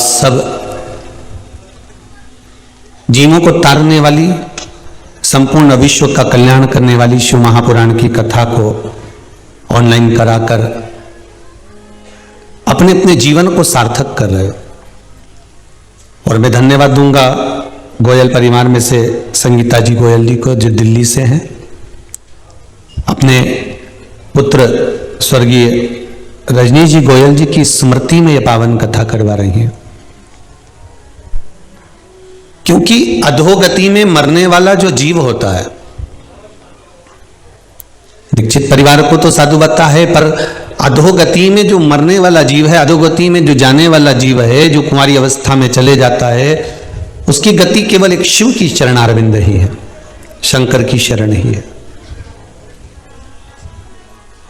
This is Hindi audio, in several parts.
सब जीवों को तारने वाली, संपूर्ण विश्व का कल्याण करने वाली शिव महापुराण की कथा को ऑनलाइन कराकर अपने अपने जीवन को सार्थक कर रहे हो। और मैं धन्यवाद दूंगा गोयल परिवार में से संगीता जी गोयल जी को, जो दिल्ली से हैं, अपने पुत्र स्वर्गीय रजनीश जी गोयल जी की स्मृति में यह पावन कथा करवा रही हैं। क्योंकि अधोगति में मरने वाला जो जीव होता है, दीक्षित परिवार को तो साधु बता है, पर अधोगति में जो मरने वाला जीव है, अधोगति में जो जाने वाला जीव है, जो कुंवारी अवस्था में चले जाता है, उसकी गति केवल एक शिव की चरणारविंद ही है, शंकर की शरण ही है।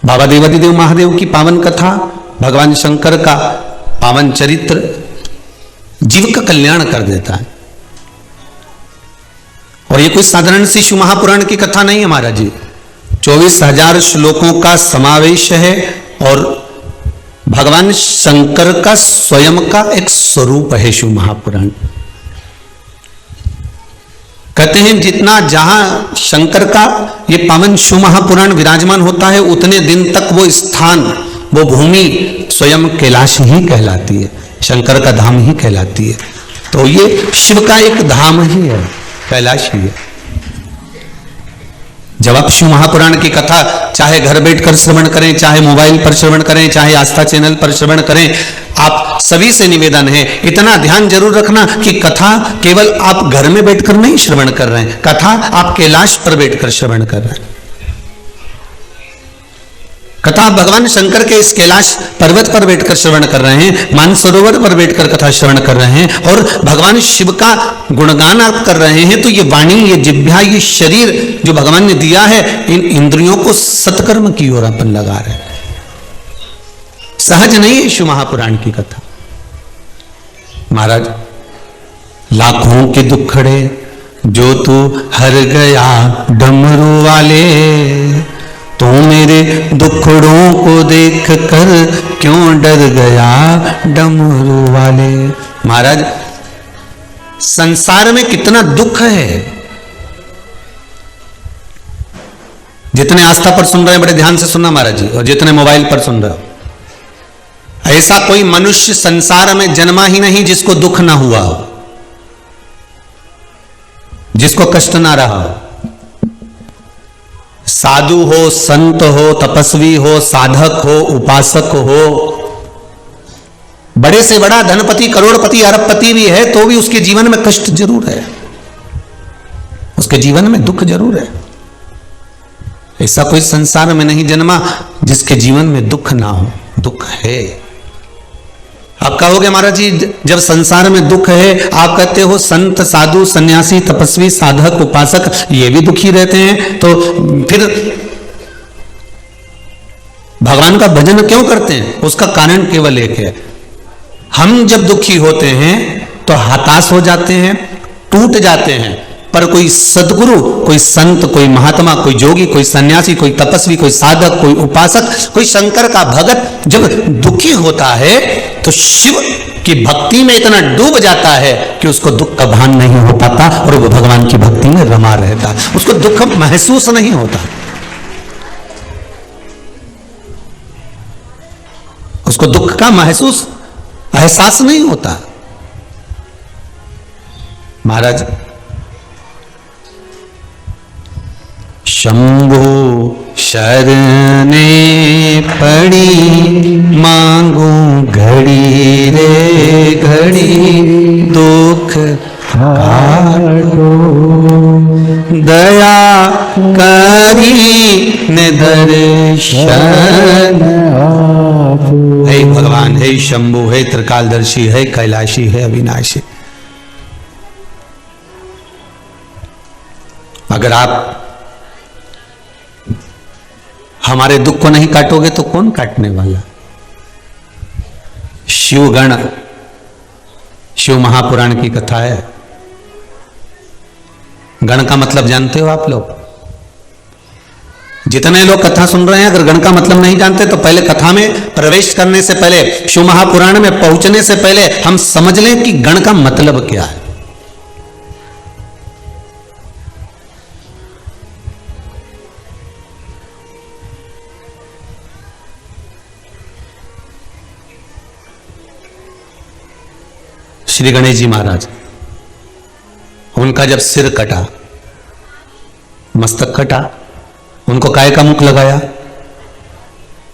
बाबा देवादिदेव महादेव की पावन कथा, भगवान शंकर का पावन चरित्र जीव का कल्याण कर देता है। और ये कोई साधारण सी शिव महापुराण की कथा नहीं है महाराज जी, 24,000 श्लोकों का समावेश है और भगवान शंकर का स्वयं का एक स्वरूप है शिव महापुराण। कहते हैं जितना जहां शंकर का ये पावन शिव महापुराण विराजमान होता है, उतने दिन तक वो स्थान, वो भूमि स्वयं कैलाश ही कहलाती है, शंकर का धाम ही कहलाती है। तो ये शिव का एक धाम ही है, कैलाश ही है। जब आप शिव महापुराण की कथा चाहे घर बैठकर श्रवण करें, चाहे मोबाइल पर श्रवण करें, चाहे आस्था चैनल पर श्रवण करें, आप सभी से निवेदन है, इतना ध्यान जरूर रखना कि कथा केवल आप घर में बैठकर नहीं श्रवण कर रहे हैं, कथा आप कैलाश पर बैठकर श्रवण कर रहे हैं। कथा भगवान शंकर के इस कैलाश पर्वत पर बैठकर श्रवण कर रहे हैं, मानसरोवर पर बैठकर कथा श्रवण कर रहे हैं और भगवान शिव का गुणगान आप कर रहे हैं। तो ये वाणी, ये जिह्वा, ये शरीर जो भगवान ने दिया है, इन इंद्रियों को सत्कर्म की ओर अपन लगा रहे हैं। सहज नहीं है शिव महापुराण की कथा। महाराज, लाखों के दुखड़े जो तू हर गया डमरू वाले, तो मेरे दुखड़ों को देख कर क्यों डर गया डमरू वाले। महाराज, संसार में कितना दुख है। जितने आस्था पर सुन रहे हैं बड़े ध्यान से सुनना महाराज जी, और जितने मोबाइल पर सुन रहे हो, ऐसा कोई मनुष्य संसार में जन्मा ही नहीं जिसको दुख ना हुआ हो, जिसको कष्ट ना रहा हो। साधु हो, संत हो, तपस्वी हो, साधक हो, उपासक हो, बड़े से बड़ा धनपति, करोड़पति, अरबपति भी है, तो भी उसके जीवन में कष्ट जरूर है, उसके जीवन में दुख जरूर है। ऐसा कोई संसार में नहीं जन्मा जिसके जीवन में दुख ना हो। दुख है। आप कहोगे महाराज जी, जब संसार में दुख है, आप कहते हो संत, साधु, सन्यासी, तपस्वी, साधक, उपासक ये भी दुखी रहते हैं, तो फिर भगवान का भजन क्यों करते हैं? उसका कारण केवल एक है, हम जब दुखी होते हैं तो हताश हो जाते हैं, टूट जाते हैं, पर कोई सदगुरु, कोई संत, कोई महात्मा, कोई जोगी, कोई सन्यासी, कोई तपस्वी, कोई साधक, कोई उपासक, कोई शंकर का भगत जब दुखी होता है तो शिव की भक्ति में इतना डूब जाता है कि उसको दुख का भान नहीं हो पाता और वो भगवान की भक्ति में रमा रहता है, उसको दुख महसूस नहीं होता, उसको दुख का महसूस, एहसास नहीं होता। महाराज, शंभो शरणे पड़ी, मांगू घड़ी रे घड़ी, दुख काटो, दया करी ने दर्शन। हे भगवान, हे शंभु, हे त्रिकालदर्शी, हे कैलाशी, हे अविनाशी। अगर आप हमारे दुख को नहीं काटोगे तो कौन काटने वाला? शिवगण, शिव महापुराण की कथा है। गण का मतलब जानते हो आप लोग? जितने लोग कथा सुन रहे हैं अगर गण का मतलब नहीं जानते तो पहले कथा में प्रवेश करने से पहले, शिव महापुराण में पहुंचने से पहले हम समझ लें कि गण का मतलब क्या है। श्री गणेश जी महाराज, उनका जब सिर कटा, मस्तक कटा, उनको काय का मुख लगाया?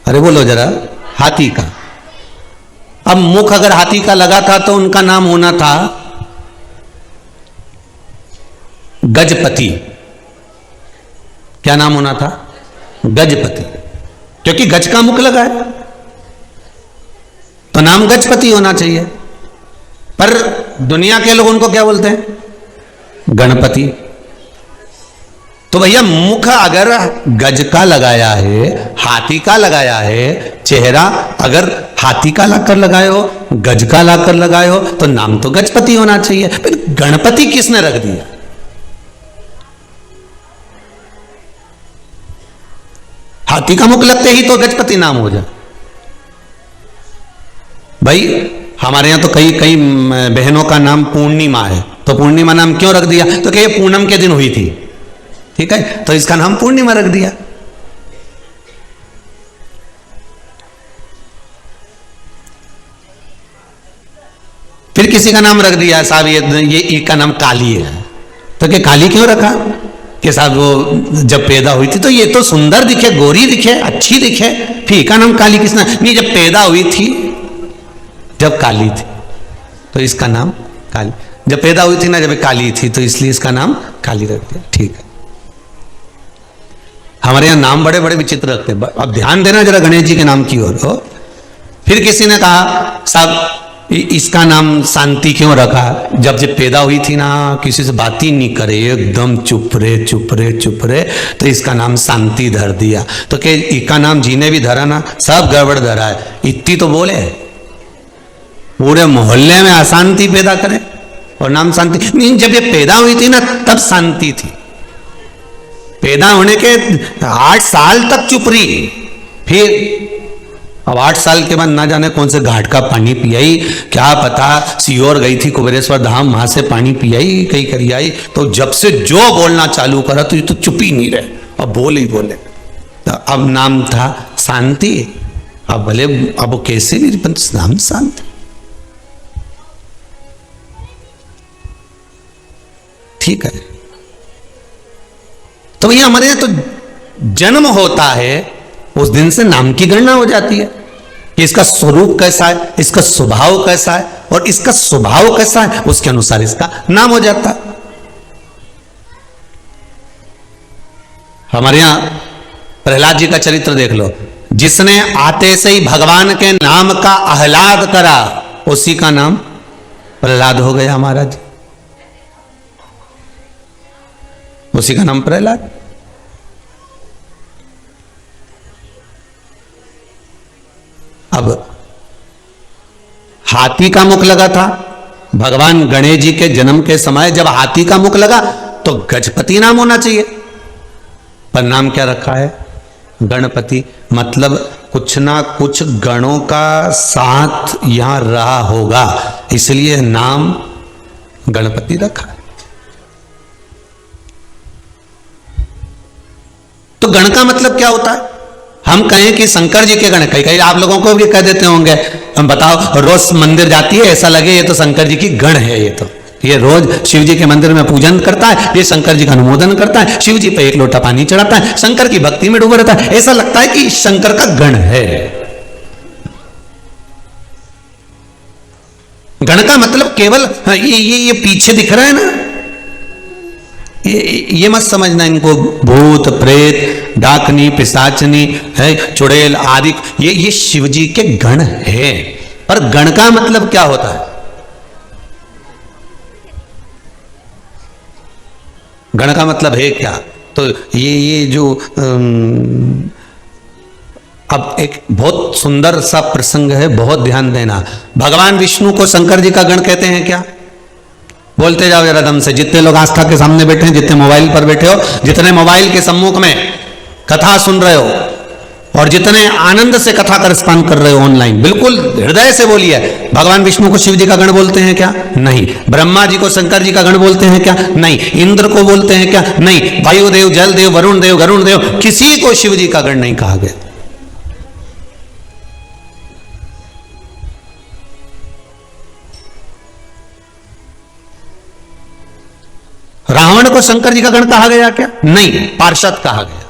अरे बोलो जरा, हाथी का। अब मुख अगर हाथी का लगा था तो उनका नाम होना था गजपति। क्या नाम होना था? गजपति, क्योंकि गज का मुख लगा है तो नाम गजपति होना चाहिए। पर दुनिया के लोग उनको क्या बोलते हैं? गणपति। तो भैया मुख अगर गज का लगाया है, हाथी का लगाया है, चेहरा अगर हाथी का लाकर लगाए हो, गज का लाकर लगाए हो, तो नाम तो गजपति होना चाहिए। फिर गणपति किसने रख दिया? हाथी का मुख लगते ही तो गजपति नाम हो जाए। भाई हमारे यहां तो कई बहनों का नाम पूर्णिमा है, तो पूर्णिमा नाम क्यों रख दिया? तो क्या पूनम के दिन हुई थी, ठीक है, तो इसका नाम पूर्णिमा रख दिया। फिर किसी का नाम रख दिया साहब ये इसका नाम काली है, तो क्या काली क्यों रखा? कि साहब वो जब पैदा हुई थी तो ये तो सुंदर दिखे, गोरी दिखे, अच्छी दिखे, फिर का नाम काली किसने? नहीं, जब पैदा हुई थी, जब काली थी तो इसका नाम काली, जब पैदा हुई थी ना जब काली थी तो इसलिए इसका नाम काली रख दिया। ठीक है, हमारे यहाँ नाम बड़े बड़े विचित्र रखते हैं। अब ध्यान देना जरा गणेश जी के नाम की ओर। फिर किसी ने कहा साहब इसका नाम शांति क्यों रखा? जब पैदा हुई थी ना किसी से बात ही नहीं करे, एकदम चुप रहे तो इसका नाम शांति धर दिया। तो क्या इसका नाम जीने भी धरा ना? सब गड़बड़ धरा है। इतनी तो बोले पूरे मोहल्ले में अशांति पैदा करे और नाम शांति नहीं। जब ये पैदा हुई थी ना तब शांति थी, पैदा होने के 8 साल तक चुप रही। फिर अब 8 साल के बाद ना जाने कौन से घाट का पानी पियाई, क्या पता सीहोर गई थी कुबेरेश्वर धाम, वहां से पानी पियाई, कहीं करी आई। तो जब से जो बोलना चालू करा तो ये तो चुप ही नहीं रहे, अब बोले ही बोले। तो अब नाम था शांति। अब भले अब वो कैसे भी नाम शांति, ठीक है। तो भैया हमारे यहां तो जन्म होता है उस दिन से नाम की गणना हो जाती है कि इसका स्वरूप कैसा है, इसका स्वभाव कैसा है, और इसका स्वभाव कैसा है उसके अनुसार इसका नाम हो जाता है। हमारे यहां प्रहलाद जी का चरित्र देख लो, जिसने आते से ही भगवान के नाम का आह्लाद करा उसी का नाम प्रहलाद हो गया महाराज, उसी का नाम प्रहलाद। अब हाथी का मुख लगा था भगवान गणेश जी के जन्म के समय, जब हाथी का मुख लगा तो गजपति नाम होना चाहिए, पर नाम क्या रखा है? गणपति। मतलब कुछ ना कुछ गणों का साथ यहां रहा होगा, इसलिए नाम गणपति रखा है। तो गण का मतलब क्या होता है? हम कहें कि शंकर जी के गण, कई आप लोगों को भी कह देते होंगे, हम बताओ रोज मंदिर जाती है ऐसा लगे ये तो शंकर जी की गण है, ये रोज शिव जी के मंदिर में पूजन करता है, ये शंकर जी का अनुमोदन करता है, शिव जी पे 1 लोटा पानी चढ़ाता है, शंकर की भक्ति में डूबा रहता है, ऐसा लगता है कि शंकर का गण है। गण का मतलब केवल ये पीछे दिख रहा है ना, ये मत समझना इनको भूत प्रेत डाकनी पिशाचनी है चुड़ैल आदि, ये शिव जी के गण है। पर गण का मतलब क्या होता है? गण का मतलब है क्या? तो ये जो अब एक बहुत सुंदर सा प्रसंग है, बहुत ध्यान देना। भगवान विष्णु को शंकर जी का गण कहते हैं क्या? बोलते जाओ जरा दम से, जितने लोग आस्था के सामने बैठे हैं, जितने मोबाइल पर बैठे हो, जितने मोबाइल के सम्मुख में कथा सुन रहे हो और जितने आनंद से कथा का रिस्पॉन्ड कर रहे हो ऑनलाइन, बिल्कुल हृदय से बोलिए। भगवान विष्णु को शिव जी का गण बोलते हैं क्या? नहीं। ब्रह्मा जी को शंकर जी का गण बोलते हैं क्या? नहीं। इंद्र को बोलते हैं क्या? नहीं। वायुदेव, जल देव, वरुण देव, गरुण देव, किसी को शिव जी का गण नहीं कहा गया। रावण को शंकर जी का गण कहा गया क्या? नहीं, पार्षद कहा गया।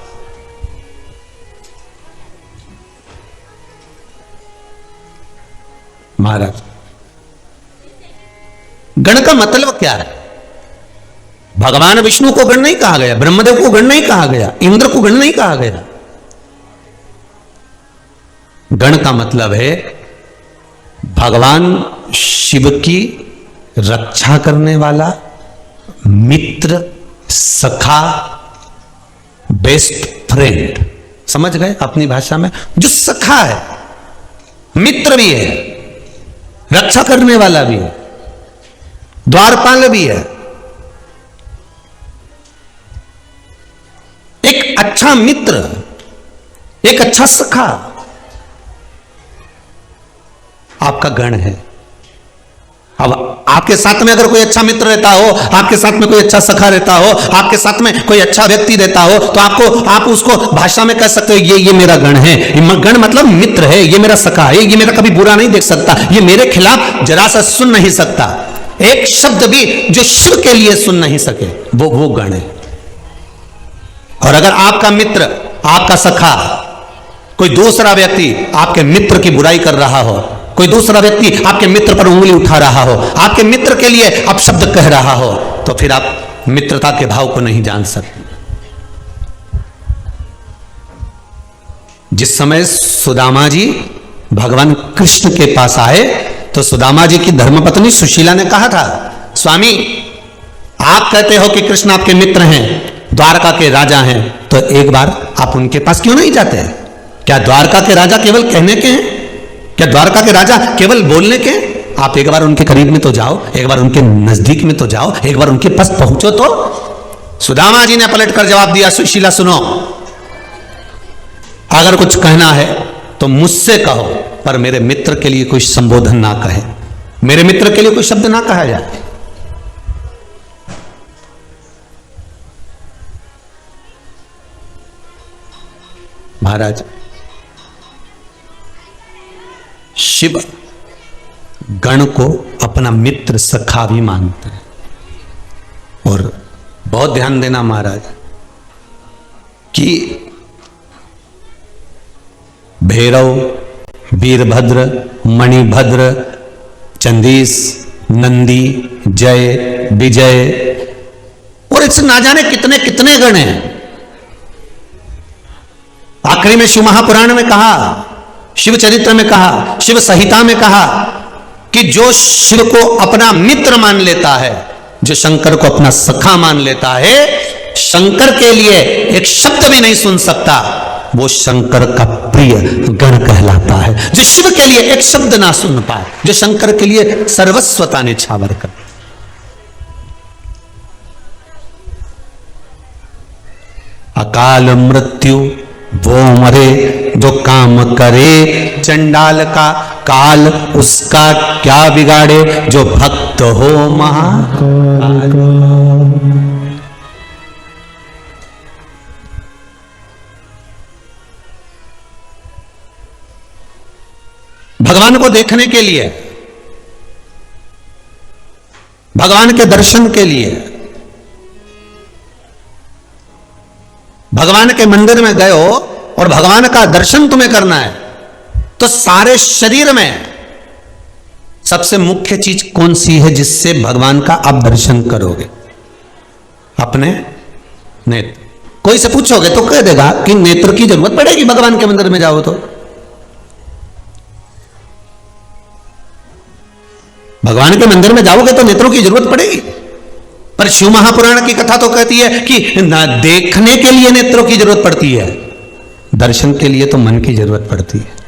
महाराज, गण का मतलब क्या है? भगवान विष्णु को गण नहीं कहा गया, ब्रह्मदेव को गण नहीं कहा गया, इंद्र को गण नहीं कहा गया। गण का मतलब है भगवान शिव की रक्षा करने वाला मित्र, सखा, बेस्ट फ्रेंड। समझ गए अपनी भाषा में? जो सखा है, मित्र भी है, रक्षा करने वाला भी है, द्वारपाल भी है। एक अच्छा मित्र, एक अच्छा सखा आपका गण है। अब आपके साथ में अगर कोई अच्छा मित्र रहता हो, आपके साथ में कोई अच्छा सखा रहता हो, आपके साथ में कोई अच्छा व्यक्ति रहता हो, तो आप उसको भाषा में कह सकते हो ये मेरा गण है। गण मतलब मित्र है, ये मेरा सखा है, ये मेरा कभी बुरा नहीं देख सकता, ये मेरे खिलाफ जरा सा सुन नहीं सकता, एक शब्द भी जो शिव के लिए सुन नहीं सके, वो गण है। और अगर आपका मित्र, आपका सखा, कोई दूसरा व्यक्ति आपके मित्र की बुराई कर रहा हो, कोई दूसरा व्यक्ति आपके मित्र पर उंगली उठा रहा हो, आपके मित्र के लिए आप शब्द कह रहा हो, तो फिर आप मित्रता के भाव को नहीं जान सकते। जिस समय सुदामा जी भगवान कृष्ण के पास आए, तो सुदामा जी की धर्मपत्नी सुशीला ने कहा था, स्वामी आप कहते हो कि कृष्ण आपके मित्र हैं, द्वारका के राजा हैं, तो एक बार आप उनके पास क्यों नहीं जाते? क्या द्वारका के राजा केवल कहने के हैं? क्या द्वारका के राजा केवल बोलने के? आप एक बार उनके करीब में तो जाओ, एक बार उनके नजदीक में तो जाओ, एक बार उनके पास पहुंचो तो। सुदामा जी ने पलटकर जवाब दिया, सुशीला सुनो, अगर कुछ कहना है तो मुझसे कहो, पर मेरे मित्र के लिए कोई संबोधन ना कहे, मेरे मित्र के लिए कोई शब्द ना कहा जाए। महाराज, शिव गण को अपना मित्र सखा भी मानते हैं। और बहुत ध्यान देना महाराज कि भैरव, वीरभद्र, मणिभद्र, चंदीस, नंदी, जय, विजय और इससे ना जाने कितने कितने गण हैं। आखिरी में शिव महापुराण में कहा, शिव चरित्र में कहा, शिव संहिता में कहा कि जो शिव को अपना मित्र मान लेता है, जो शंकर को अपना सखा मान लेता है, शंकर के लिए एक शब्द भी नहीं सुन सकता, वो शंकर का प्रिय गण कहलाता है। जो शिव के लिए एक शब्द ना सुन पाए, जो शंकर के लिए सर्वस्वता निछावर कर। अकाल मृत्यु वो मरे जो काम करे, चंडाल का काल उसका क्या बिगाड़े, जो भक्त हो महाकाल। भगवान को देखने के लिए, भगवान के दर्शन के लिए, भगवान के मंदिर में गए हो और भगवान का दर्शन तुम्हें करना है, तो सारे शरीर में सबसे मुख्य चीज कौन सी है जिससे भगवान का आप दर्शन करोगे? अपने नेत्र। कोई से पूछोगे तो कह देगा कि नेत्र की जरूरत पड़ेगी भगवान के मंदिर में जाओ तो। भगवान के मंदिर में जाओगे तो नेत्रों की जरूरत पड़ेगी, पर शिव महापुराण की कथा तो कहती है कि देखने के लिए नेत्रों की जरूरत पड़ती है, दर्शन के लिए तो मन की जरूरत पड़ती है।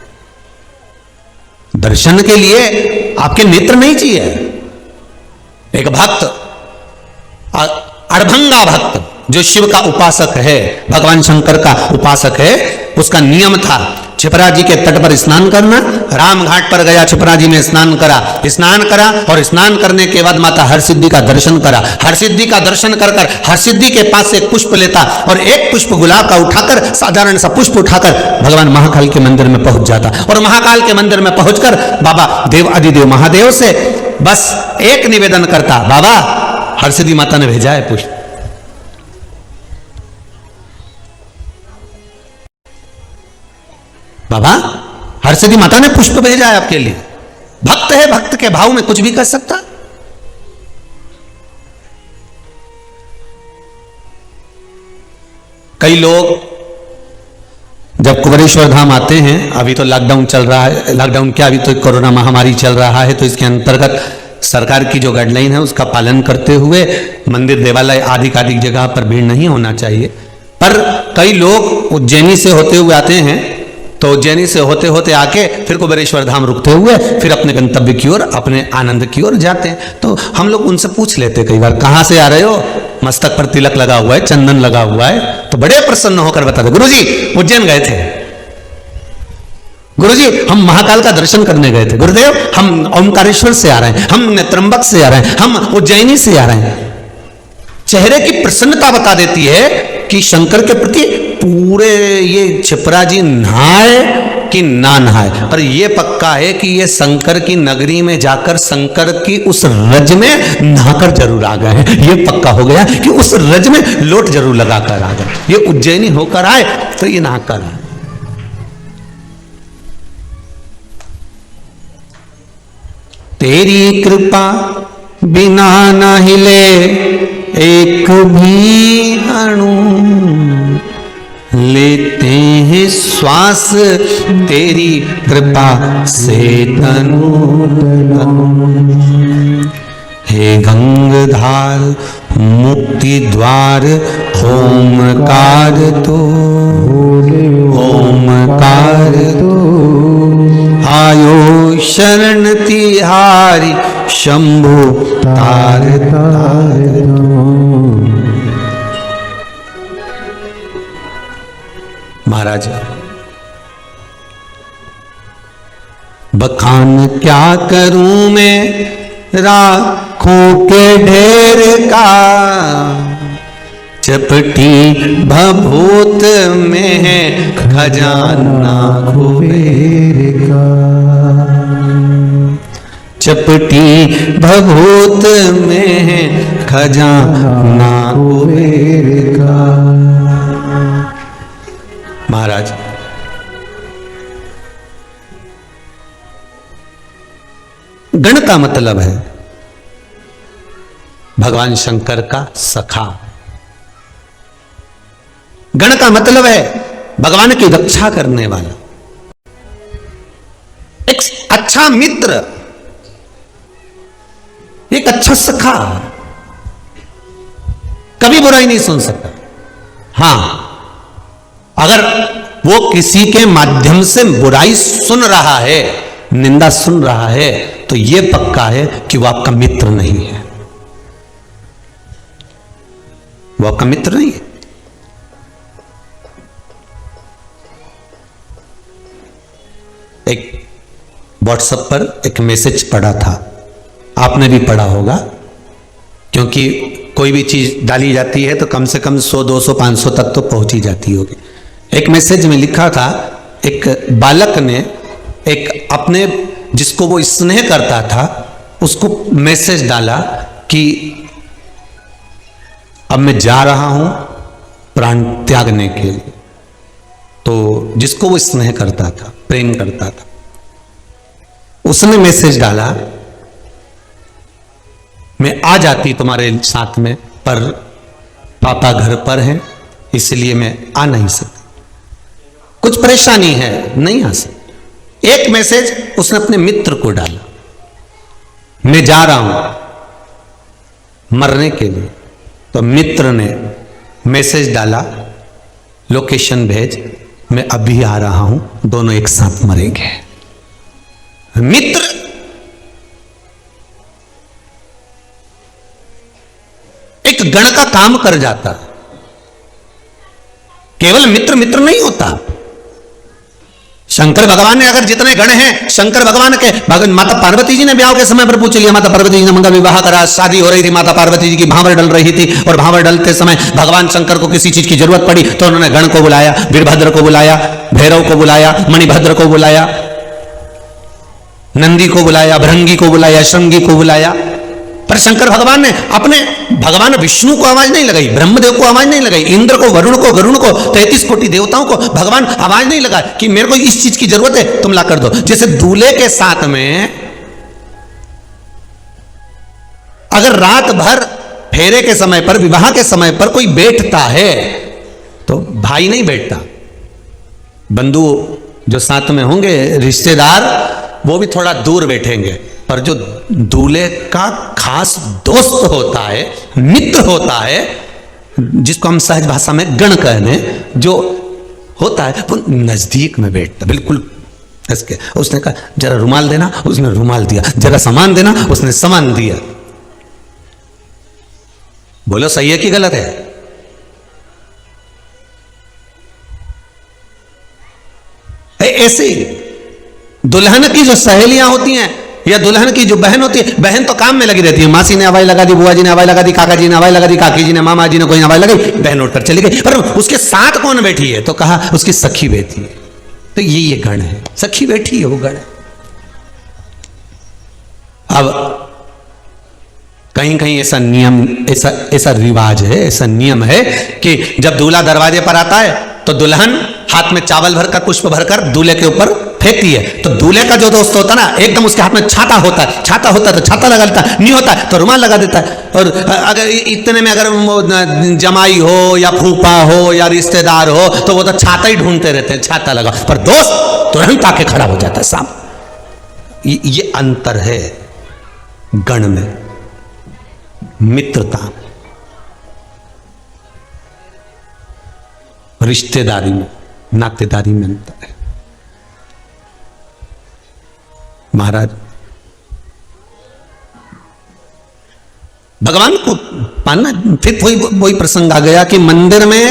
दर्शन के लिए आपके नेत्र नहीं चाहिए। एक भक्त, अड़भंगा भक्त, जो शिव का उपासक है, भगवान शंकर का उपासक है, उसका नियम था छिपरा जी के तट पर स्नान करना। राम घाट पर गया, छिपरा जी में स्नान करा और स्नान करने के बाद माता हरसिद्धि का दर्शन करा। हरसिद्धि का दर्शन कर हरसिद्धि के पास से एक पुष्प लेता और एक पुष्प गुलाब का उठाकर, साधारण सा पुष्प उठाकर भगवान महाकाल के मंदिर में पहुंच जाता और महाकाल के मंदिर में पहुंचकर बाबा देव अधिदेव महादेव से बस एक निवेदन करता, बाबा हरसिद्धि माता ने भेजा है पुष्प। बाबा हरसिद्धि माता ने पुष्प भेजा है आपके लिए। भक्त है, भक्त के भाव में कुछ भी कर सकता। कई लोग जब कुबेरेश्वर धाम आते हैं, अभी तो लॉकडाउन चल रहा है, लॉकडाउन क्या, अभी तो कोरोना महामारी चल रहा है, तो इसके अंतर्गत सरकार की जो गाइडलाइन है उसका पालन करते हुए मंदिर देवालय आदि जगह पर भीड़ नहीं होना चाहिए। पर कई लोग उज्जैनी से होते हुए आते हैं, तो उज्जैनी से होते होते आके फिर कुबेरेश्वर धाम रुकते हुए फिर अपने गंतव्य की ओर, अपने आनंद की ओर जाते हैं। तो हम लोग उनसे पूछ लेते कई बार, कहां से आ रहे हो? मस्तक पर तिलक लगा हुआ है, चंदन लगा हुआ है, तो बड़े प्रसन्न होकर बताते, गुरुजी उज्जैन गए थे, गुरुजी हम महाकाल का दर्शन करने गए थे, गुरुदेव हम ओमकारेश्वर से आ रहे हैं, हम त्र्यंबक से आ रहे हैं, हम उज्जैनी से आ रहे हैं। चेहरे की प्रसन्नता बता देती है कि शंकर के प्रति पूरे ये छिपरा जी नहाए कि ना नहाए, पर ये पक्का है कि ये शंकर की नगरी में जाकर शंकर की उस रज में नहाकर जरूर आ गए हैं। ये पक्का हो गया कि उस रज में लोट जरूर लगाकर आ गए। ये उज्जैनी होकर आए तो ये नहाकर आए। तेरी कृपा बिना न हिले एक भी अणु, लेते हैं श्वास तेरी कृपा से तनु तनु। हे गंगाधार मुक्ति द्वार ओमकार तो, ओमकार तो आयो शरण तिहारी शंभु तार तार दो। महाराज बखान क्या करूं मैं राखों के ढेर का, चपटी भभूत में है खजाना कुबेर का, चपटी भभूत में है खजाना कुबेर का। महाराज गण का मतलब है भगवान शंकर का सखा। गण का मतलब है भगवान की रक्षा करने वाला, एक अच्छा मित्र, एक अच्छा सखा, कभी बुराई नहीं सुन सकता। हां, अगर वो किसी के माध्यम से बुराई सुन रहा है, निंदा सुन रहा है, तो यह पक्का है कि वो आपका मित्र नहीं है, वो आपका मित्र नहीं है। एक व्हाट्सएप पर एक मैसेज पढ़ा था, आपने भी पढ़ा होगा, क्योंकि कोई भी चीज डाली जाती है तो कम से कम 100, 200, 500 तक तो पहुंची जाती होगी। एक मैसेज में लिखा था, एक बालक ने एक अपने जिसको वो स्नेह करता था उसको मैसेज डाला कि अब मैं जा रहा हूं प्राण त्यागने के लिए। तो जिसको वो स्नेह करता था, प्रेम करता था, उसने मैसेज डाला, मैं आ जाती तुम्हारे साथ में, पर पापा घर पर हैं इसलिए मैं आ नहीं सकती, कुछ परेशानी है, नहीं आ सकती। एक मैसेज उसने अपने मित्र को डाला, मैं जा रहा हूं मरने के लिए। तो मित्र ने मैसेज डाला, लोकेशन भेज, मैं अभी आ रहा हूं, दोनों एक साथ मरेंगे। मित्र एक गण का काम कर जाता है। केवल मित्र मित्र नहीं होता। शंकर भगवान ने अगर जितने गण हैं, शंकर भगवान के भगवान माता पार्वती जी ने ब्याह के समय पर पूछ लिया, माता पार्वती जी ने मंगल विवाह करा, शादी हो रही थी, माता पार्वती जी की भांवर डल रही थी, और भांवर डलते समय भगवान शंकर को किसी चीज की जरूरत पड़ी तो उन्होंने गण को बुलाया, वीरभद्र को बुलाया, भैरव को बुलाया, मणिभद्र को बुलाया, नंदी को बुलाया, भृंगी को बुलाया, श्रृंगी को बुलाया। पर शंकर भगवान ने अपने भगवान विष्णु को आवाज नहीं लगाई, ब्रह्मदेव को आवाज नहीं लगाई, इंद्र को, वरुण को, गरुण को, 33 कोटि देवताओं को भगवान आवाज नहीं लगा कि मेरे को इस चीज की जरूरत है, तुम ला कर दो। जैसे दूल्हे के साथ में अगर रात भर फेरे के समय पर, विवाह के समय पर कोई बैठता है तो भाई नहीं बैठता, बंधु जो साथ में होंगे, रिश्तेदार, वो भी थोड़ा दूर बैठेंगे। पर जो दूल्हे का खास दोस्त होता है, मित्र होता है, जिसको हम सहज भाषा में गण कहने, जो होता है वो नजदीक में बैठता, बिल्कुल इसके। उसने कहा जरा रुमाल देना, उसने रुमाल दिया, जरा सामान देना, उसने सामान दिया। बोलो सही है कि गलत है? ऐसे दुल्हन की जो सहेलियां होती हैं या दुल्हन की जो बहन होती है, बहन तो काम में लगी रहती है, मासी ने हवाई लगा दी, बुआ जी ने हवाई लगा दी, काका जी ने हवाई लगा दी, काकी जी ने, मामा जी ने कोई हवाई लगाई, बहन उठकर चली गई। पर उसके साथ कौन बैठी है? तो कहा उसकी सखी बैठी है। तो ये गण है, सखी बैठी है, वो गण है। अब कहीं कहीं ऐसा नियम, ऐसा रिवाज है, ऐसा नियम है कि जब दूल्हा दरवाजे पर आता है तो दुल्हन हाथ में चावल भरकर, पुष्प भरकर दूल्हे के ऊपर फेंकती है। तो दूल्हे का जो दोस्त होता है ना, एकदम उसके हाथ में छाता होता है, छाता होता है तो छाता लगा देता है, नहीं होता है तो रुमाल लगा देता है। और अगर इतने में अगर वो जमाई हो या फूफा हो या रिश्तेदार हो तो वो तो छाता ही ढूंढते रहते हैं, छाता लगा। पर दोस्त तुरंत आके खड़ा हो जाता है सामने। ये अंतर है गण में, मित्रता, रिश्तेदारी में, नातेदारी में अंतर है। महाराज भगवान को पाना, फिर वही प्रसंग आ गया कि मंदिर में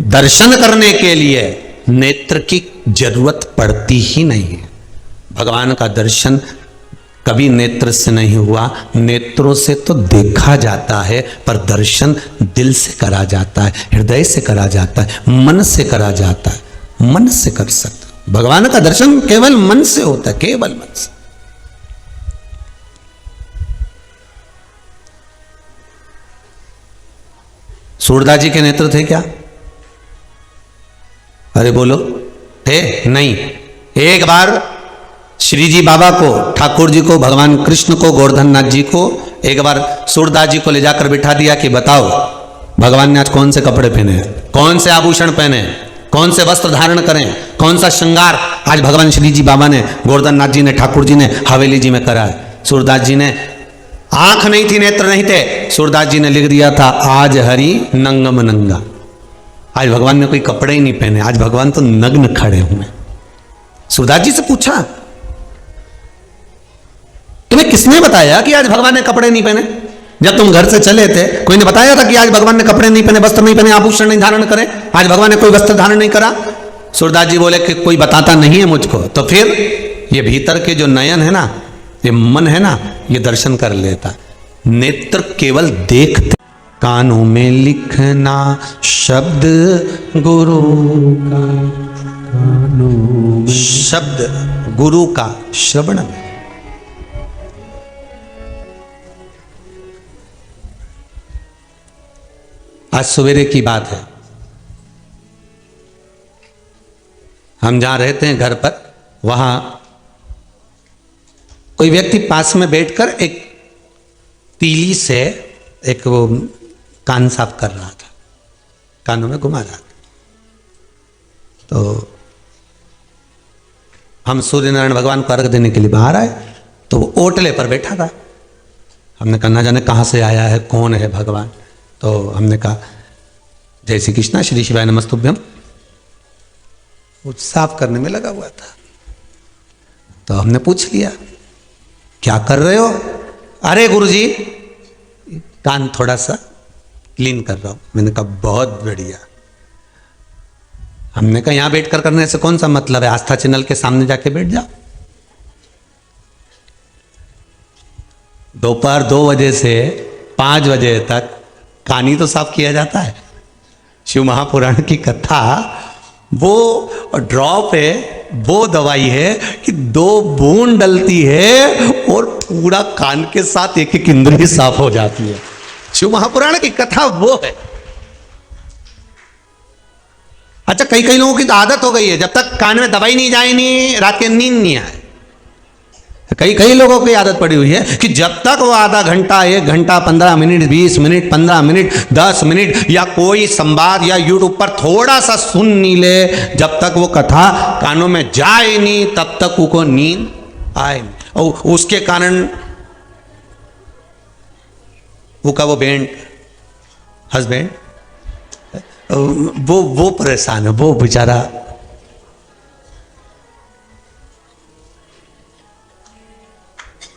दर्शन करने के लिए नेत्र की जरूरत पड़ती ही नहीं है। भगवान का दर्शन कभी नेत्र से नहीं हुआ, नेत्रों से तो देखा जाता है, पर दर्शन दिल से करा जाता है, हृदय से करा जाता है, मन से करा जाता है, मन से कर सकता। भगवान का दर्शन केवल मन से होता है, केवल मन से। सूरदास जी के नेत्र थे क्या? अरे बोलो, थे? नहीं। एक बार श्री जी बाबा को, ठाकुर जी को, भगवान कृष्ण को, गोवर्धन नाथ जी को एक बार सूरदास जी को ले जाकर बिठा दिया कि बताओ भगवान ने आज कौन से कपड़े पहने हैं, कौन से आभूषण पहने हैं, कौन से वस्त्र धारण करें, कौन सा श्रृंगार आज भगवान श्री जी बाबा ने, गोवर्धन नाथ जी ने, ठाकुर जी ने हवेली जी में करा है। सूरदास जी ने, आंख नहीं थी, नेत्र नहीं थे, सूरदास जी ने लिख दिया था आज हरि नंगम नंगा। आज भगवान ने कोई कपड़े ही नहीं पहने, आज भगवान तो नग्न खड़े हुए। सूरदास जी से पूछा तुम्हें किसने बताया कि आज भगवान ने कपड़े नहीं पहने? जब तुम घर से चले थे कोई ने बताया था कि आज भगवान ने कपड़े नहीं पहने, वस्त्र नहीं पहने, आभूषण नहीं धारण करे, आज भगवान ने कोई वस्त्र धारण नहीं करा? सूरदास जी बोले कि कोई बताता नहीं है मुझको। तो फिर ये भीतर के जो नयन है ना, ये मन है ना, ये दर्शन कर लेता। नेत्र केवल देखते, कानों में लिखना शब्द गुरु का, शब्द गुरु का श्रवण। आज सवेरे की बात है, हम जहां रहते हैं घर पर, वहां कोई व्यक्ति पास में बैठकर एक तीली से एक वो कान साफ कर रहा था, कानों में घुमा रहा था। तो हम सूर्य नारायण भगवान को अर्घ देने के लिए बाहर आए, तो वो ओटले पर बैठा था। हमने कहा ना जाने कहाँ से आया है, कौन है भगवान। तो हमने कहा जय श्री कृष्णा, श्री शिवाय नमस्तुभ्यम। वो साफ करने में लगा हुआ था। तो हमने पूछ लिया क्या कर रहे हो? अरे गुरुजी कान थोड़ा सा क्लीन कर रहा हूं। मैंने कहा बहुत बढ़िया। हमने कहा यहां बैठकर करने से कौन सा मतलब है, आस्था चैनल के सामने जाके बैठ जाओ। दोपहर 2 बजे से 5 बजे तक कानी तो साफ किया जाता है। शिव महापुराण की कथा वो ड्रॉप है, वो दवाई है कि 2 बूंद डलती है और पूरा कान के साथ एक एक इंद्रिय साफ हो जाती है। शिव महापुराण की कथा वो है। अच्छा, कई लोगों की तो आदत हो गई है, जब तक कान में दवाई नहीं जाए नहीं रात के नींद नहीं आए। कई लोगों की आदत पड़ी हुई है कि जब तक वो आधा घंटा, 1 घंटा, 15 मिनट, 20 मिनट, 15 मिनट, 10 मिनट या कोई संवाद या यूट्यूब पर थोड़ा सा सुन नहीं ले, जब तक वो कथा कानों में जाए नहीं तब तक उनको नींद आए नहीं। और उसके कारण वो बैंड हस्बैंड वो परेशान है, वो बेचारा।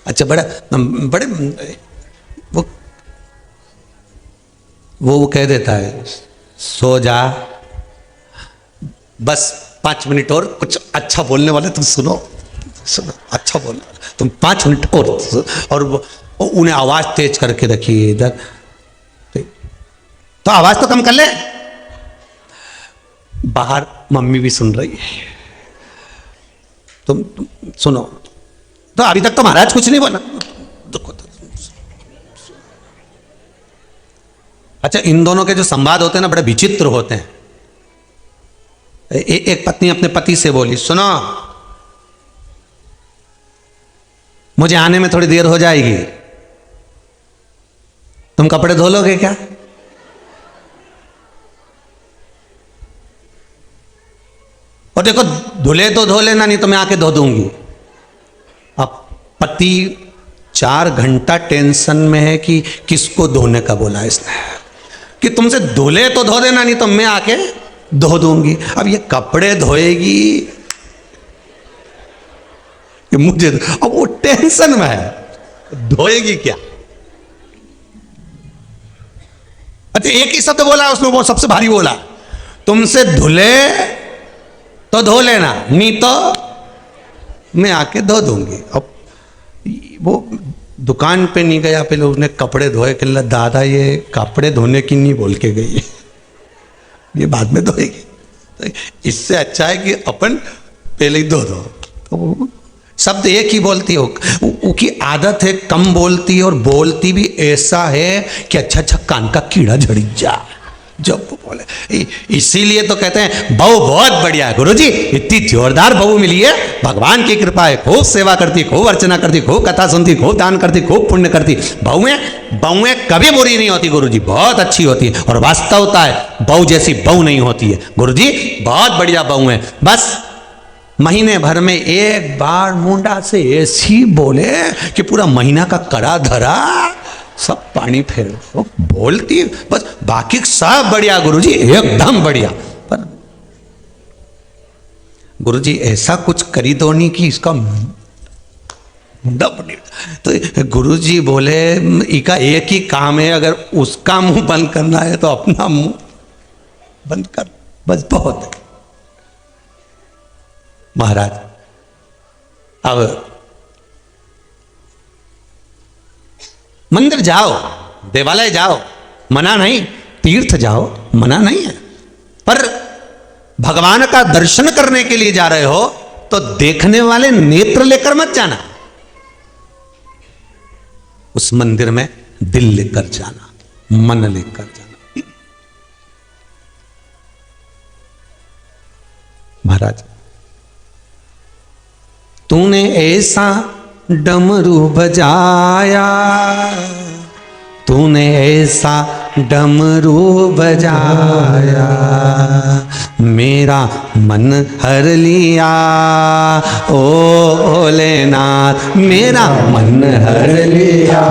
अच्छा, बड़े वो कह देता है सो जा, बस 5 मिनट और कुछ अच्छा बोलने वाले तुम सुनो अच्छा बोलने वाले तुम 5 मिनट और उन्हें आवाज तेज करके रखिए इधर, तो आवाज तो कम कर ले। बाहर मम्मी भी सुन रही है, तुम सुनो। तो अभी तक तो महाराज कुछ नहीं बोला। अच्छा, इन दोनों के जो संवाद होते हैं ना, बड़े विचित्र होते हैं। एक पत्नी अपने पति से बोली, सुनो मुझे आने में थोड़ी देर हो जाएगी, तुम कपड़े धो लोगे क्या? और देखो, धुले तो धो लेना, नहीं तो मैं आके धो दूंगी। अब पति 4 घंटा टेंशन में है कि किसको धोने का बोला इसने, कि तुमसे धुले तो धो देना, नहीं तो मैं आके धो दूंगी। अब ये कपड़े धोएगी कि मुझे, अब वो टेंशन में है, धोएगी क्या? अच्छा, एक ही शब्द बोला उसने, वो सबसे भारी बोला, तुमसे धुले तो धो लेना, नहीं तो मैं आके धो दूंगी। अब वो दुकान पे नहीं गया, पहले उसने कपड़े धोए, कहला दादा ये कपड़े धोने की नहीं बोल के गई है, ये बाद में धोएगी। तो इससे अच्छा है कि अपन पहले ही धो दो। तो शब्द एक ही बोलती हो, उसकी आदत है कम बोलती है, और बोलती भी ऐसा है कि अच्छा कान का कीड़ा झड़ जा जब वो बोले। इसीलिए तो कहते हैं बहू बहुत बढ़िया है गुरुजी, इतनी जोरदार बहू मिली है, भगवान की कृपा है, खूब सेवा करती, खूब अर्चना करती, खूब कथा सुनती, खूब दान करती, खूब पुण्य करती। बहुएं कभी बुरी नहीं होती गुरुजी, बहुत अच्छी होती है। और वास्तवता है बहू जैसी बहू नहीं होती है गुरुजी, बहुत बढ़िया बहू है। बस महीने भर में एक बार मुंडा से ऐसी बोले कि पूरा महीना का कड़ा धरा सब पानी फेर वो बोलती, बस बाकी सब बढ़िया गुरुजी, एकदम बढ़िया। पर गुरुजी ऐसा कुछ करी दो नहीं कि इसका मुंडा बने। तो गुरुजी बोले इका एक ही काम है, अगर उसका मुंह बंद करना है तो अपना मुंह बंद कर, बस बहुत है। महाराज अब मंदिर जाओ, देवालय जाओ, मना नहीं, तीर्थ जाओ, मना नहीं है, पर भगवान का दर्शन करने के लिए जा रहे हो तो देखने वाले नेत्र लेकर मत जाना, उस मंदिर में दिल लेकर जाना, मन लेकर जाना। महाराज तूने ऐसा डमरू बजाया, तूने ऐसा डमरू बजाया, मेरा मन हर लिया ओ भोलेनाथ, मेरा मन हर लिया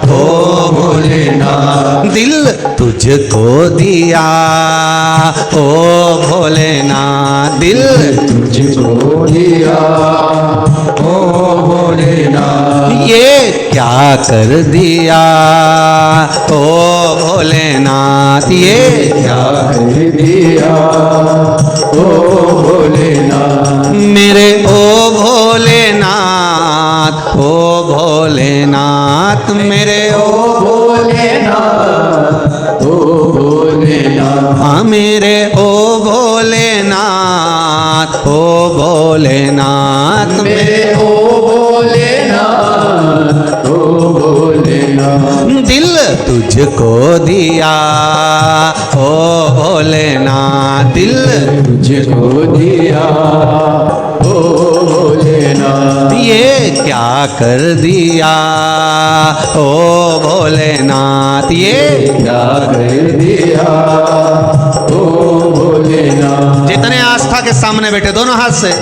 ओ भोलेनाथ, दिल तुझको दिया ओ भोलेनाथ, दिल तुझको दिया ओ भोलेनाथ, ये क्या कर दिया ओ भोलेनाथ, ये क्या कर दिया ओ भोलेनाथ, मेरे ओ भोलेनाथ, ओ भोलेनाथ, मेरे ओ भोलेनाथ, ओ भोलेनाथ, हाँ मेरे ओ भोलेनाथ, ओ भोलेनाथ, मेरे ओ भोलेनाथ, ओ भोलेनाथ, दिल तुझको दिया ओ भोलेनाथ, दिल तुझको दिया ओ भोलेनाथ, ये क्या कर दिया ओ भोलेनाथ, ये क्या कर दिया ओ भोलेनाथ। जितने आस्था के सामने बैठे दोनों हाथ से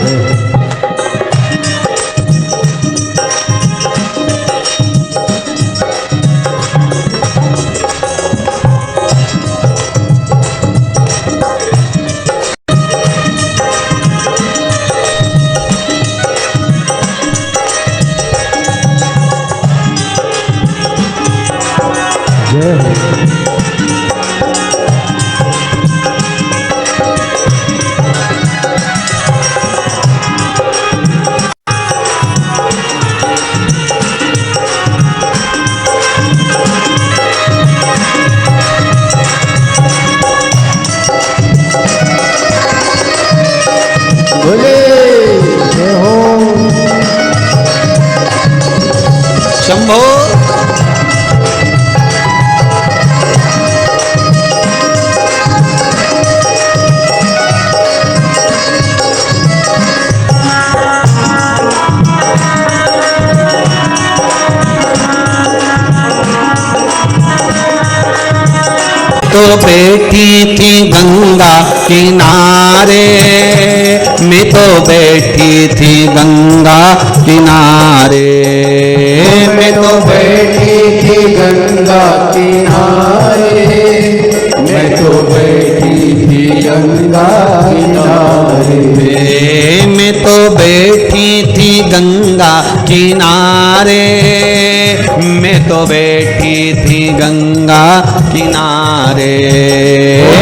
बोले जय हो शंभो। तो बैठी थी गंगा किनारे, मैं तो बैठी थी गंगा किनारे, मैं तो बैठी थी गंगा किनारे, मैं तो बैठी थी गंगा किनारे, मैं तो बैठी थी गंगा किनारे, मैं तो बैठी थी गंगा किनारे,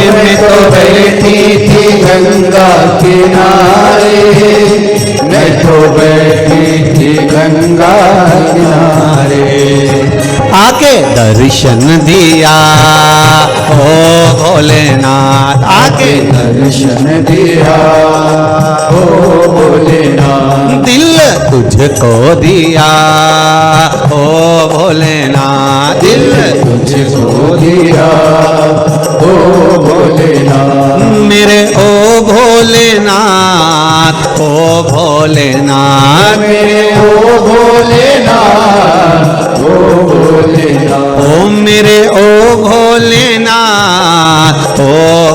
मैं तो बैठी थी गंगा किनारे, मैं तो बैठी थी गंगा किनारे, आके दर्शन दिया ओ भोलेनाथ, आके दर्शन दिया ओ भोलेनाथ, दिल तुझको दिया ओ भोलेनाथ, दिल तुझको दिया ओ भोलेनाथ, मेरे ओ भोलेनाथ, ओ भोलेनाथ, मेरे ओ भोलेनाथ, ओ भोलेनाथ, ओ मेरे ओ भोलेनाथ, ओ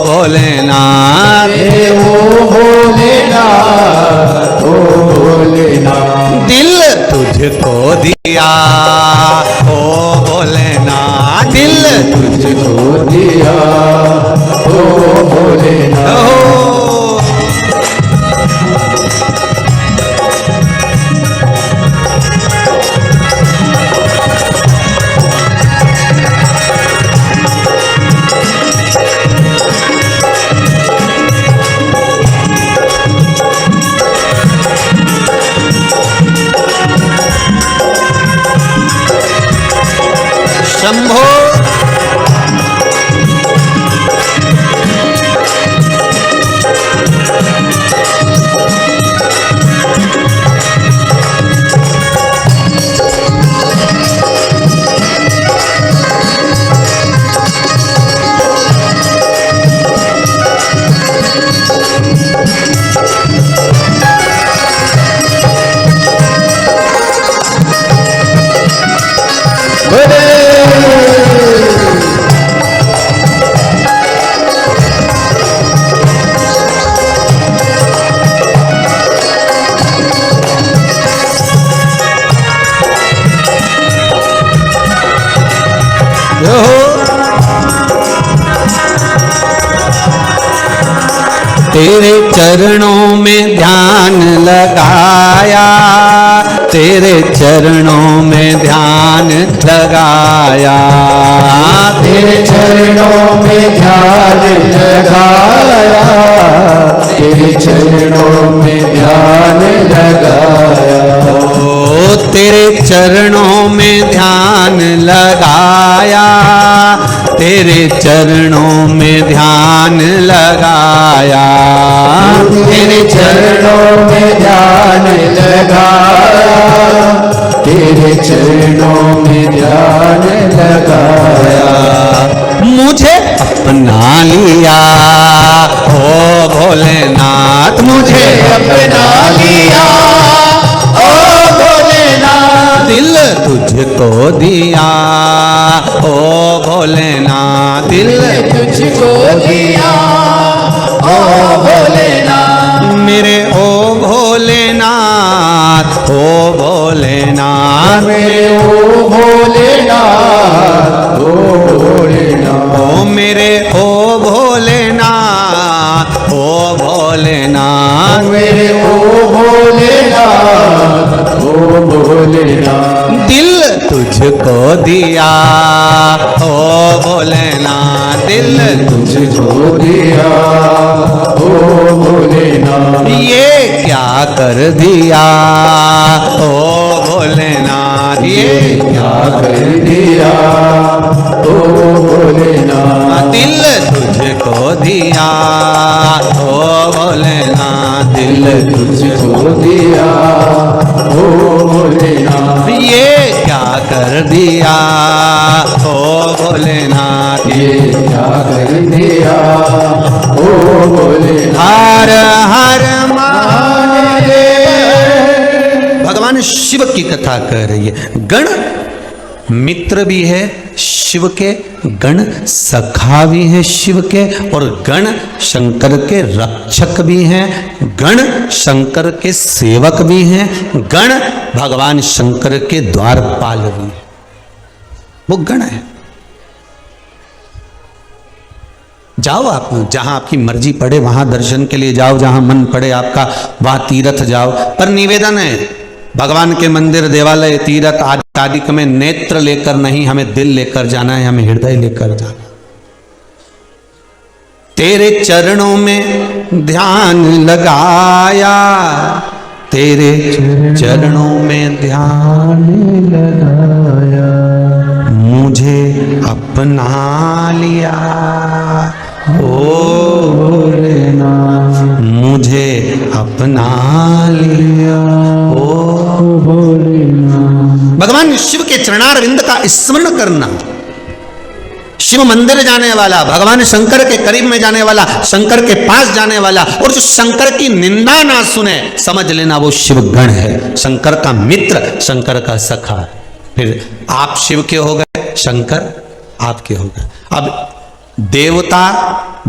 भोलेनाथ, मेरे ओ भोलेनाथ, ओ भोलेनाथ, दिल तुझको दिया ओ भोलेनाथ, दिल तुझको दिया ओ भोलेनाथ। ओ शंभो। तेरे चरणों में ध्यान लगाया, तेरे चरणों में ध्यान लगाया, तेरे चरणों में ध्यान लगाया, तेरे चरणों में ध्यान लगाया, ओ तेरे चरणों में ध्यान लगाया, तेरे चरणों में ध्यान लगाया, तेरे चरणों में ध्यान लगाया, तेरे चरणों में ध्यान लगाया, मुझे अपना लिया ओ भोलेनाथ, मुझे अपना लिया ओ भोलेनाथ, दिल तुझको दिया ओ भोलेनाथ, दिल तुझको दिया ओ भोलेनाथ, मेरे ओ भोलेनाथ, ओ भोलेनाथ, मेरे ओ भोलेनाथ, ओ भोलेनाथ, ओ मेरे ओ भोलेनाथ, ओ भोलेनाथ, मेरे ओ भोलेनाथ, ओ भोलेनाथ, दिल तुझको दिया ओ भोलेनाथ, दिल तुझको दिया ओ भोलेनाथ, ये क्या कर दिया ओ भोलेनाथ, ये क्या कर दिया ओ भोलेनाथ, दिल तुझको दिया ओ भोलेनाथ, दिल तुझको दिया ओ भोलेनाथ, ये क्या कर दिया ओ भोलेनाथ, ये क्या कर दिया ओ भोलेनाथ, हर हर महादेव। भगवान शिव की कथा कह रही है। गण मित्र भी है शिव के, गण सखा भी है शिव के, और गण शंकर के रक्षक भी हैं, गण शंकर के सेवक भी हैं, गण भगवान शंकर के द्वारपाल भी हैं। वो गण है। जाओ आप जहां आपकी मर्जी पड़े वहां दर्शन के लिए जाओ, जहां मन पड़े आपका वहां तीर्थ जाओ, पर निवेदन है भगवान के मंदिर देवालय तीर्थ आदि में नेत्र लेकर नहीं, हमें दिल लेकर जाना है, हमें हृदय लेकर जाना। तेरे चरणों में ध्यान लगाया, तेरे चरणों में ध्यान लगाया, मुझे अपना लिया ओ भोलेनाथ, मुझे अपना लिया ओ भोलेनाथ। भगवान शिव के चरणारविंद का स्मरण करना, शिव मंदिर जाने वाला, भगवान शंकर के करीब में जाने वाला, शंकर के पास जाने वाला, और जो शंकर की निंदा ना सुने, समझ लेना वो शिव गण है, शंकर का मित्र, शंकर का सखा। फिर आप शिव के हो गए, शंकर आपके हो गए। अब देवता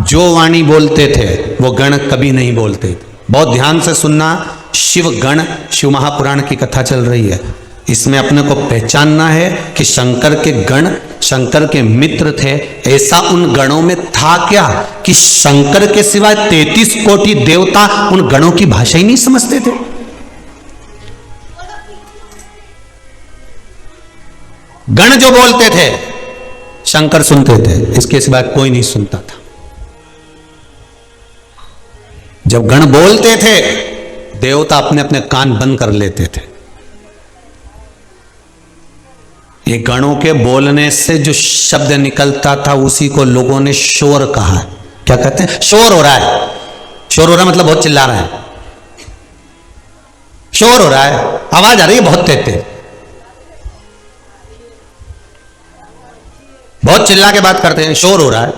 जो वाणी बोलते थे वो गण कभी नहीं बोलते थे। बहुत ध्यान से सुनना, शिव गण, शिव महापुराण की कथा चल रही है, इसमें अपने को पहचानना है कि शंकर के गण शंकर के मित्र थे। ऐसा उन गणों में था क्या कि शंकर के सिवाय 33 कोटि देवता उन गणों की भाषा ही नहीं समझते थे। गण जो बोलते थे शंकर सुनते थे, इसके सिवाय कोई नहीं सुनता था। जब गण बोलते थे देवता अपने अपने कान बंद कर लेते थे। ये गणों के बोलने से जो शब्द निकलता था उसी को लोगों ने शोर कहा। क्या कहते हैं? शोर हो रहा है। शोर हो रहा है मतलब बहुत चिल्ला रहे हैं, शोर हो रहा है, आवाज आ रही है बहुत तेज, बहुत चिल्ला के बात करते हैं, शोर हो रहा है।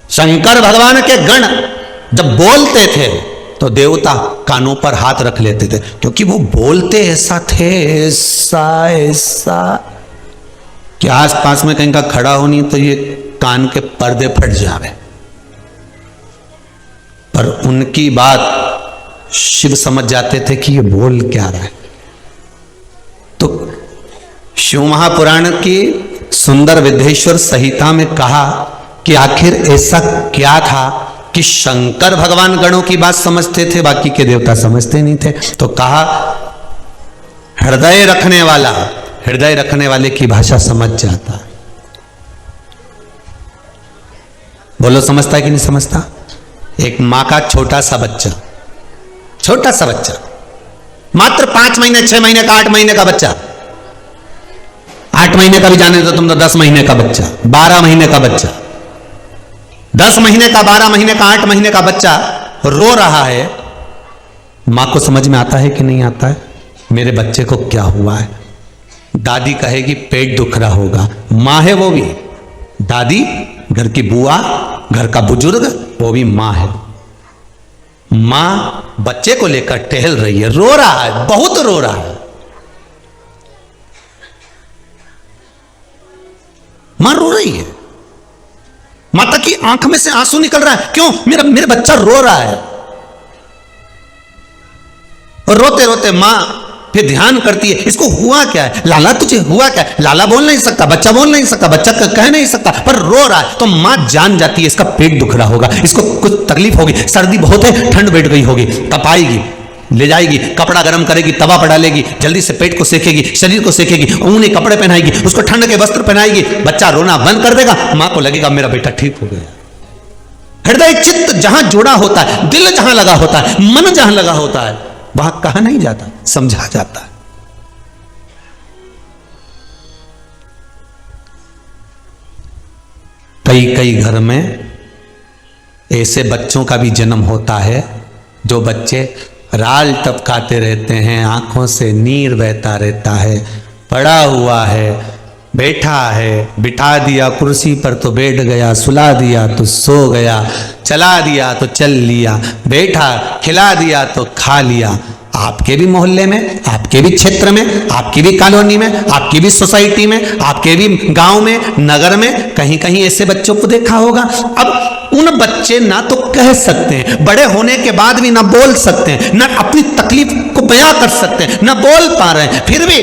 शंकर भगवान के गण जब बोलते थे तो देवता कानों पर हाथ रख लेते थे, क्योंकि वो बोलते ऐसा थे, ऐसा ऐसा कि आस पास में कहीं का खड़ा हो नहीं तो ये कान के पर्दे फट जावे। पर उनकी बात शिव समझ जाते थे कि ये बोल क्या रहा है। तो शिव महापुराण की सुंदर विद्येश्वर संहिता में कहा कि आखिर ऐसा क्या था कि शंकर भगवान गणों की बात समझते थे, बाकी के देवता समझते नहीं थे। तो कहा हृदय रखने वाला हृदय रखने वाले की भाषा समझ जाता। बोलो समझता है कि नहीं समझता? एक मां का छोटा सा बच्चा मात्र 5 महीने 6 महीने का 8 महीने का बच्चा, 8 महीने का भी जाने दो तुम तो, 10 महीने का बच्चा, 12 महीने का बच्चा, 10 महीने का, 12 महीने का, 8 महीने का बच्चा रो रहा है, मां को समझ में आता है कि नहीं आता है? मेरे बच्चे को क्या हुआ है? दादी कहेगी पेट दुख रहा होगा, मां है वो भी, दादी घर की बुआ, घर का बुजुर्ग, वो भी मां है। मां बच्चे को लेकर टहल रही है, रो रहा है, बहुत रो रहा है, मां रो रही है, माता की आंख में से आंसू निकल रहा है, क्यों? मेरा बच्चा रो रहा है। और रोते रोते मां फिर ध्यान करती है, इसको हुआ क्या है? लाला तुझे हुआ क्या है? लाला बोल नहीं सकता, बच्चा बोल नहीं सकता, बच्चा कह नहीं सकता, पर रो रहा है। तो मां जान जाती है इसका पेट दुख रहा होगा, इसको कुछ तकलीफ होगी, सर्दी बहुत है, ठंड बैठ गई होगी, तपाएगी, ले जाएगी, कपड़ा गर्म करेगी, तवा पर डालेगी, जल्दी से पेट को सेकेगी, शरीर को सेकेगी, ऊनी कपड़े पहनाएगी, उसको ठंड के वस्त्र पहनाएगी, बच्चा रोना बंद कर देगा, मां को लगेगा मेरा बेटा ठीक हो गया। हृदय चित्त जहां जुड़ा होता है, दिल जहां लगा होता है, मन जहां लगा होता है, वहां कहा नहीं जाता, समझा जाता है। कई घर में ऐसे बच्चों का भी जन्म होता है जो बच्चे राल टपकाते रहते हैं, आंखों से नीर बहता रहता है, पड़ा हुआ है, बैठा है, बिठा दिया कुर्सी पर तो बैठ गया, सुला दिया तो सो गया, चला दिया तो चल लिया, बैठा, खिला दिया तो खा लिया। आपके भी मोहल्ले में, आपके भी क्षेत्र में, आपकी भी कॉलोनी में, आपकी भी सोसाइटी में, आपके भी गांव में, नगर में कहीं कहीं ऐसे बच्चों को देखा होगा। अब उन बच्चे ना तो कह सकते हैं, बड़े होने के बाद भी ना बोल सकते हैं, ना अपनी तकलीफ को बयां कर सकते हैं, ना बोल पा रहे हैं, फिर भी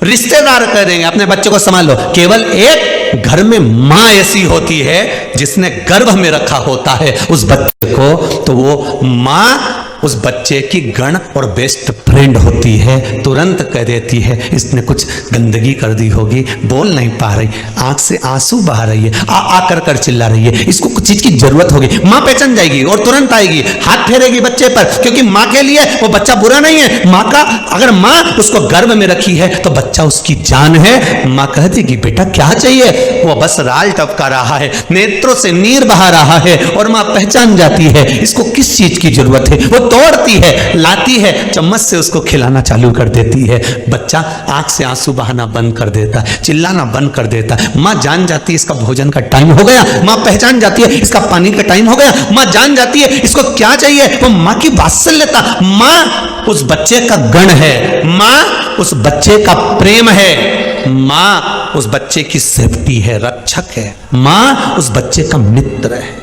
रिश्तेदार कह देंगे अपने बच्चे को संभाल लो। केवल एक घर में मां ऐसी होती है जिसने गर्भ में रखा होता है उस बच्चे को, तो वो मां उस बच्चे की गण और बेस्ट फ्रेंड होती है, तुरंत कह देती है इसने कुछ गंदगी कर दी होगी, बोल नहीं पा रही, आंख से आंसू बहा रही है, आ कर चिल्ला रही है, इसको कुछ चीज की जरूरत होगी। मां पहचान जाएगी और तुरंत आएगी, हाथ फेरेगी बच्चे पर, क्योंकि मां के लिए वो बच्चा बुरा नहीं है। मां का अगर मां उसको गर्भ में रखी है तो बच्चा उसकी जान है। मां कहती कि बेटा क्या चाहिए? वो बस राल टपका रहा है, नेत्रों से नीर बहा रहा है, और मां पहचान जाती है इसको किस चीज की जरूरत है। वो तोड़ती है, लाती है, चम्मच से उसको खिलाना चालू कर देती है। बच्चा आंख से आंसू बहाना बंद कर देता है, चिल्लाना बंद कर देता है। मां जान जाती है इसका भोजन का टाइम हो गया, मां पहचान जाती है इसका पानी का टाइम हो गया, मां जान जाती है इसको क्या चाहिए। वो मां की वात्सल्यता, मां उस बच्चे का गण है, मां उस बच्चे का प्रेम है, मां उस बच्चे की सेफ्टी है, रक्षक है, मां उस बच्चे का मित्र है।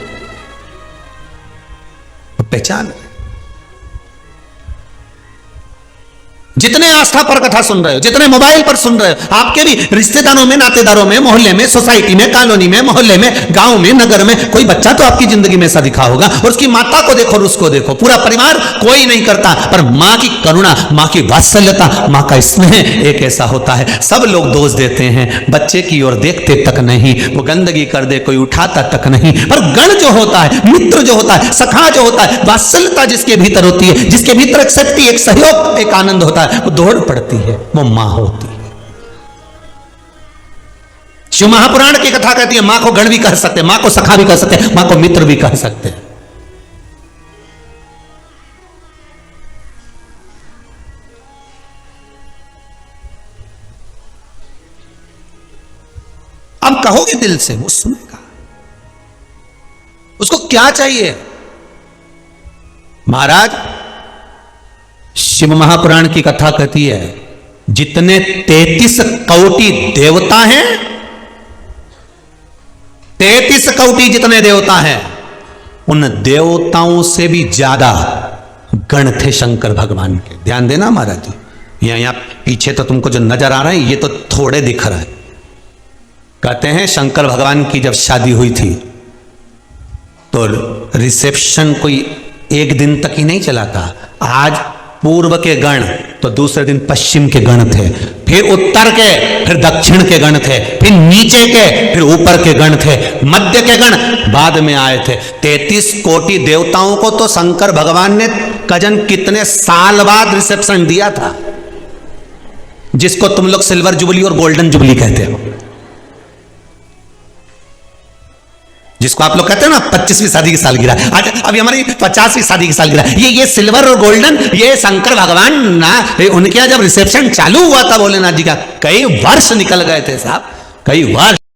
पहचान। जितने आस्था पर कथा सुन रहे हो, जितने मोबाइल पर सुन रहे हो, आपके भी रिश्तेदारों में, नातेदारों में, मोहल्ले में, सोसाइटी में, कॉलोनी में, मोहल्ले में, गांव में, नगर में कोई बच्चा तो आपकी जिंदगी में ऐसा दिखा होगा, और उसकी माता को देखो और उसको देखो, पूरा परिवार कोई नहीं करता, पर मां की करुणा, मां की वात्सल्यता, मां का स्नेह एक ऐसा होता है। सब लोग दोष देते हैं, बच्चे की ओर देखते तक नहीं, वो गंदगी कर दे कोई उठाता तक नहीं, पर गण जो होता है, मित्र जो होता है, सखा जो होता है, वात्सल्यता जिसके भीतर होती है, जिसके भीतर एक शक्ति, एक सहयोग, एक आनंद होता है, वो दौड़ पड़ती है, वो मां होती है। शिव महापुराण की कथा कहती है मां को गण भी कह सकते हैं, मां को सखा भी कह सकते हैं, मां को मित्र भी कह सकते हैं। अब कहोगे दिल से, वो सुनेगा। उसको क्या चाहिए? महाराज शिव महापुराण की कथा कहती है जितने 33 कोटि देवता हैं, 33 कोटि जितने देवता हैं, उन देवताओं से भी ज्यादा गण थे शंकर भगवान के। ध्यान देना महाराज जी, यहां पीछे तो तुमको जो नजर आ रहे हैं ये तो थोड़े दिख रहा है। कहते हैं शंकर भगवान की जब शादी हुई थी तो रिसेप्शन कोई एक दिन तक ही नहीं चला था। आज पूर्व के गण तो दूसरे दिन पश्चिम के गण थे, फिर उत्तर के, फिर दक्षिण के गण थे, फिर नीचे के, फिर ऊपर के गण थे, मध्य के गण बाद में आए थे। 33 कोटि देवताओं को तो शंकर भगवान ने कजन कितने साल बाद रिसेप्शन दिया था, जिसको तुम लोग सिल्वर जुबली और गोल्डन जुबली कहते हो, जिसको आप लोग कहते हो ना 25वीं शादी की सालगिरह। आज अभी हमारी 50वीं शादी की सालगिरह। ये सिल्वर और गोल्डन, ये शंकर भगवान ना, उनके यहाँ जब रिसेप्शन चालू हुआ था भोलेनाथ जी का, कई वर्ष निकल गए थे साहब, कई वर्ष।